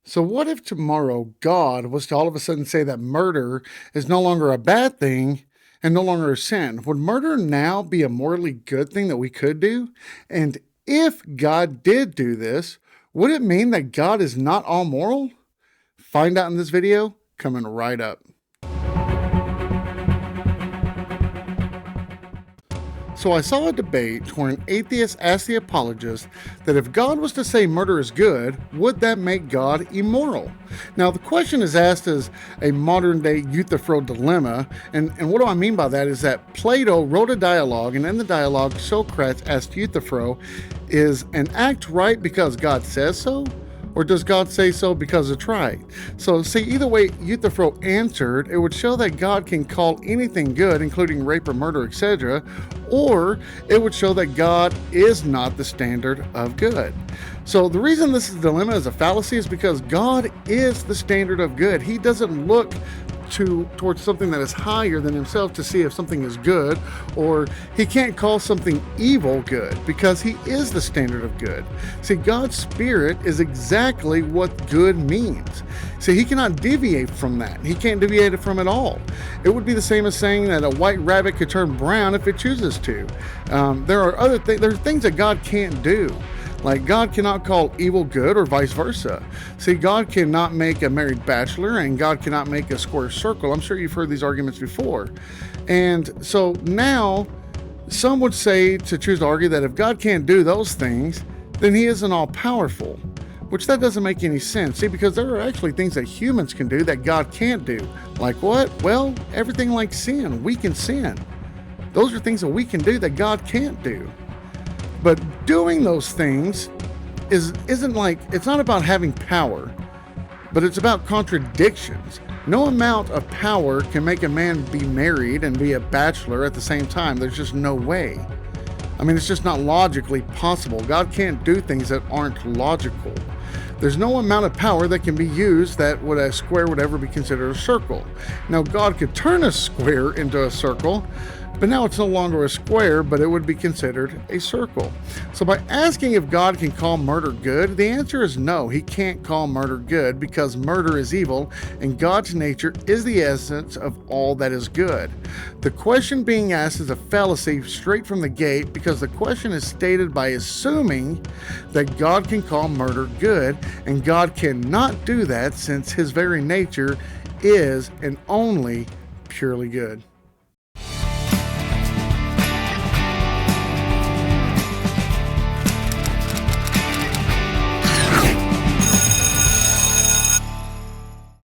So, what if tomorrow God was to all of a sudden say that murder is no longer a bad thing and no longer a sin? Would murder now be a morally good thing that we could do? And if God did do this, would it mean that God is not all moral? Find out in this video coming right up. So I saw a debate where an atheist asked the apologist that if God was to say murder is good, would that make God immoral? Now the question is asked as a modern day Euthyphro dilemma, and what do I mean by that is that Plato wrote a dialogue, and in the dialogue Socrates asked Euthyphro, is an act right because God says so? Or does God say so because it's right? So see, either way Euthyphro answered, it would show that God can call anything good, including rape or murder, etc., or it would show that God is not the standard of good. So the reason this dilemma is a fallacy is because God is the standard of good. He doesn't look towards something that is higher than himself to see if something is good, or he can't call something evil good because he is the standard of good. See, God's spirit is exactly what good means. See, he cannot deviate from that. He can't deviate from it all. It would be the same as saying that a white rabbit could turn brown if it chooses to. There are things that God can't do. Like God cannot call evil good or vice versa. See, God cannot make a married bachelor and God cannot make a square circle. I'm sure you've heard these arguments before. And so now some would say to choose to argue that if God can't do those things, then he isn't all powerful, which that doesn't make any sense. See, because there are actually things that humans can do that God can't do. Like what? Well, everything like sin. We can sin. Those are things that we can do that God can't do. But doing those things isn't like, it's not about having power, but it's about contradictions. No amount of power can make a man be married and be a bachelor at the same time. There's just no way. I mean, it's just not logically possible. God can't do things that aren't logical. There's no amount of power that can be used that would a square would ever be considered a circle. Now, God could turn a square into a circle, but now it's no longer a square, but it would be considered a circle. So by asking if God can call murder good, the answer is no, he can't call murder good because murder is evil and God's nature is the essence of all that is good. The question being asked is a fallacy straight from the gate because the question is stated by assuming that God can call murder good, and God cannot do that since his very nature is and only purely good.